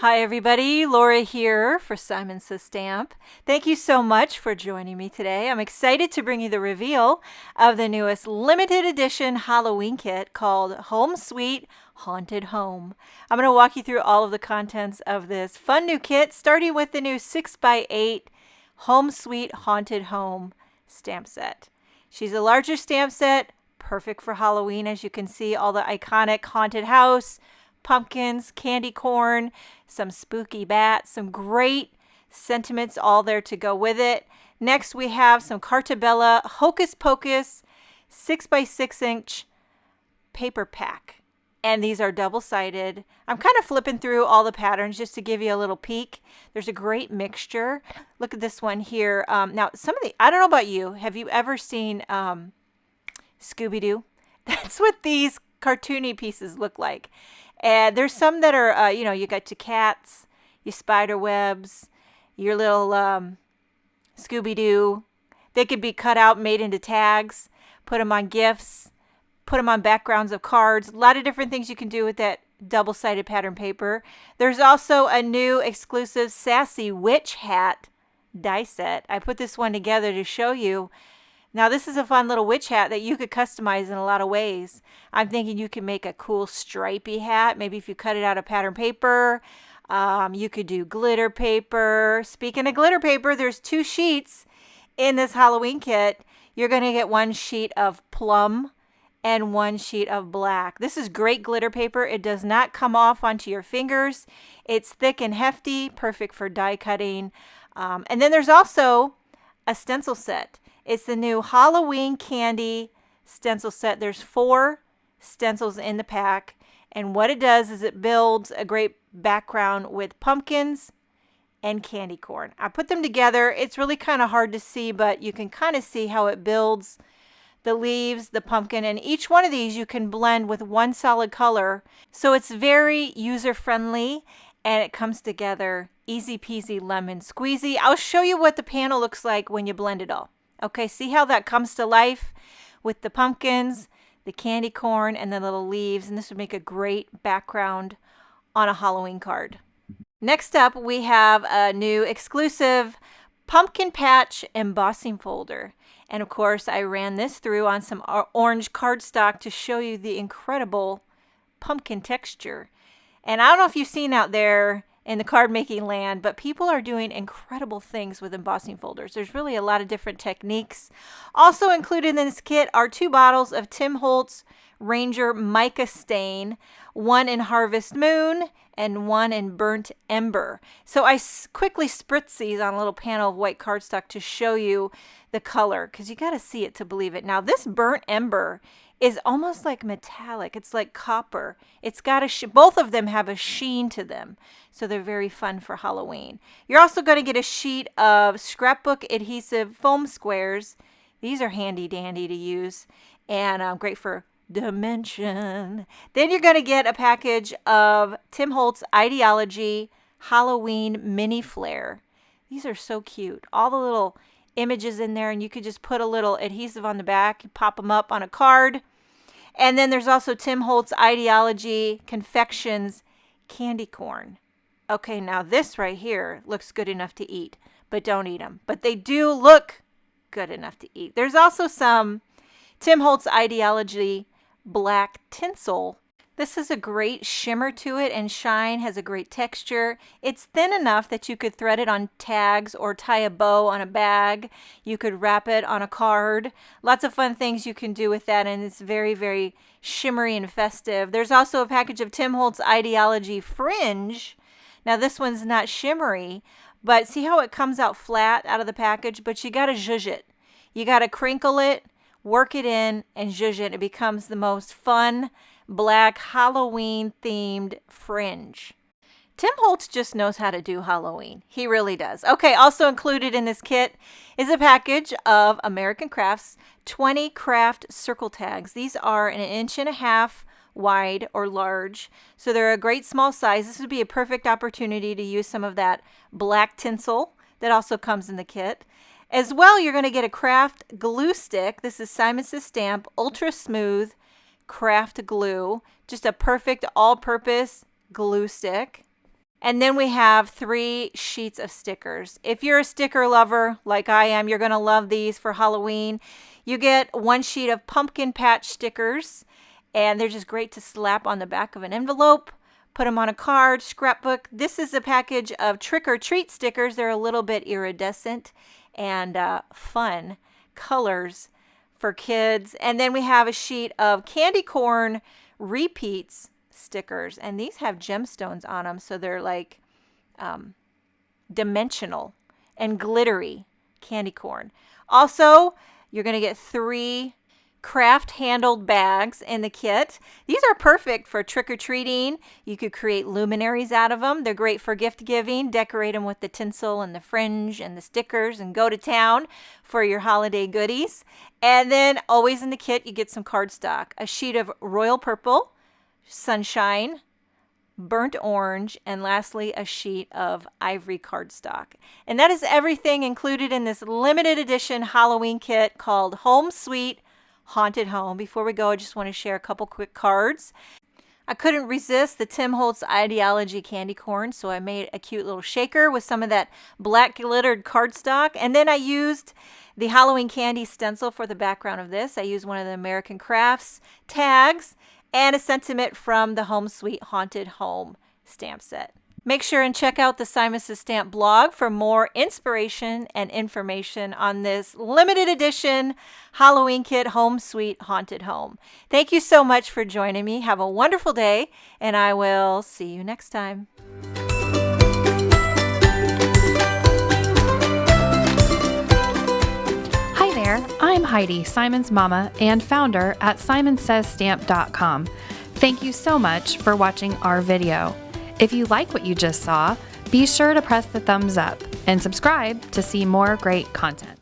Hi everybody, Laura here for Simon Says Stamp. Thank you so much for joining me today. I'm excited to bring you the reveal of the newest limited edition Halloween kit called Home Sweet Haunted Home. I'm going to walk you through all of the contents of this fun new kit, starting with the new 6x8 Home Sweet Haunted Home stamp set. She's a larger stamp set, perfect for Halloween. As you can see, all the iconic haunted house, pumpkins, candy corn, some spooky bats, some great sentiments all there to go with it. Next we have some Cartabella Hocus Pocus 6x6 inch paper pack. And these are double-sided. I'm kind of flipping through all the patterns just to give you a little peek. There's a great mixture. Look at this one here. Now, some of the, I don't know about you, have you ever seen Scooby-Doo? That's what these cartoony pieces look like. And there's some that are, you got your cats, your spider webs, your little Scooby-Doo. They could be cut out, made into tags, put them on gifts, put them on backgrounds of cards. A lot of different things you can do with that double-sided pattern paper. There's also a new exclusive Sassy witch hat die set. I put this one together to show you. Now this is a fun little witch hat that you could customize in a lot of ways. I'm thinking you could make a cool stripy hat. Maybe if you cut it out of pattern paper. You could do glitter paper. Speaking of glitter paper, there's 2 sheets in this Halloween kit. You're going to get 1 sheet of plum and 1 sheet of black. This is great glitter paper. It does not come off onto your fingers. It's thick and hefty, perfect for die cutting. And then there's also a stencil set. It's the new Halloween candy stencil set. There's 4 stencils in the pack. And what it does is it builds a great background with pumpkins and candy corn. I put them together. It's really kind of hard to see, but you can kind of see how it builds the leaves, the pumpkin, and each one of these you can blend with 1 solid color. So it's very user-friendly and it comes together easy peasy lemon squeezy. I'll show you what the panel looks like when you blend it all. Okay, see how that comes to life with the pumpkins, the candy corn, and the little leaves. And this would make a great background on a Halloween card. Next up, we have a new exclusive pumpkin patch embossing folder. And of course, I ran this through on some orange cardstock to show you the incredible pumpkin texture. And I don't know if you've seen out there in the card making land, but people are doing incredible things with embossing folders. There's really a lot of different techniques. Also included in this kit are 2 bottles of Tim Holtz Ranger Mica Stain, 1 in Harvest Moon and 1 in Burnt Ember. So I quickly spritz these on a little panel of white cardstock to show you the color, because you got to see it to believe it. Now this Burnt Ember is almost like metallic. It's like copper. It's got both of them have a sheen to them, so they're very fun for Halloween. You're also going to get a sheet of Scrapbook Adhesive foam squares. These are handy dandy to use and great for dimension. Then you're going to get a package of Tim Holtz Ideology Halloween mini flare. These are so cute. All the little images in there, and you could just put a little adhesive on the back, pop them up on a card. And then there's also Tim Holtz Ideology Confections candy corn. Okay, now this right here looks good enough to eat, but don't eat them. But they do look good enough to eat. There's also some Tim Holtz Ideology black tinsel. This has a great shimmer to it and shine, has a great texture. It's thin enough that you could thread it on tags or tie a bow on a bag. You could wrap it on a card. Lots of fun things you can do with that, and it's very, very shimmery and festive. There's also a package of Tim Holtz Ideology Fringe. Now this one's not shimmery, but see how it comes out flat out of the package? But you got to zhuzh it. You got to crinkle it, work it in, and zhuzh it. It becomes the most fun black Halloween themed fringe. Tim Holtz just knows how to do Halloween. He really does. Okay, also included in this kit is a package of American Crafts 20 craft circle tags. These are 1.5 inches wide or large, so they're a great small size. This would be a perfect opportunity to use some of that black tinsel that also comes in the kit. As well, you're going to get a craft glue stick. This is Simon Says Stamp Ultra Smooth Craft Glue. Just a perfect all-purpose glue stick. And then we have 3 sheets of stickers. If you're a sticker lover like I am, you're going to love these for Halloween. You get 1 sheet of pumpkin patch stickers, and they're just great to slap on the back of an envelope, put them on a card, scrapbook. This is a package of trick or treat stickers. They're a little bit iridescent and fun colors for kids. And then we have a sheet of candy corn repeats stickers, and these have gemstones on them, so they're like dimensional and glittery candy corn. Also, you're going to get 3 craft handled bags in the kit. These are perfect for trick-or-treating. You could create luminaries out of them. They're great for gift giving. Decorate them with the tinsel and the fringe and the stickers and go to town for your holiday goodies. And then always in the kit, you get some cardstock. A sheet of royal purple, sunshine, burnt orange, and lastly a sheet of ivory cardstock. And that is everything included in this limited edition Halloween kit called Home Sweet Haunted Home. Before we go, I just want to share a couple quick cards. I couldn't resist the Tim Holtz Ideology candy corn, so I made a cute little shaker with some of that black glittered cardstock. And then I used the Halloween candy stencil for the background of this. I used one of the American Crafts tags and a sentiment from the Home Sweet Haunted Home stamp set. Make sure and check out the Simon Says Stamp blog for more inspiration and information on this limited edition Halloween kit Home Sweet Haunted Home. Thank you so much for joining me. Have a wonderful day, and I will see you next time. Hi there, I'm Heidi, Simon's mama and founder at SimonsSaysStamp.com. Thank you so much for watching our video. If you like what you just saw, be sure to press the thumbs up and subscribe to see more great content.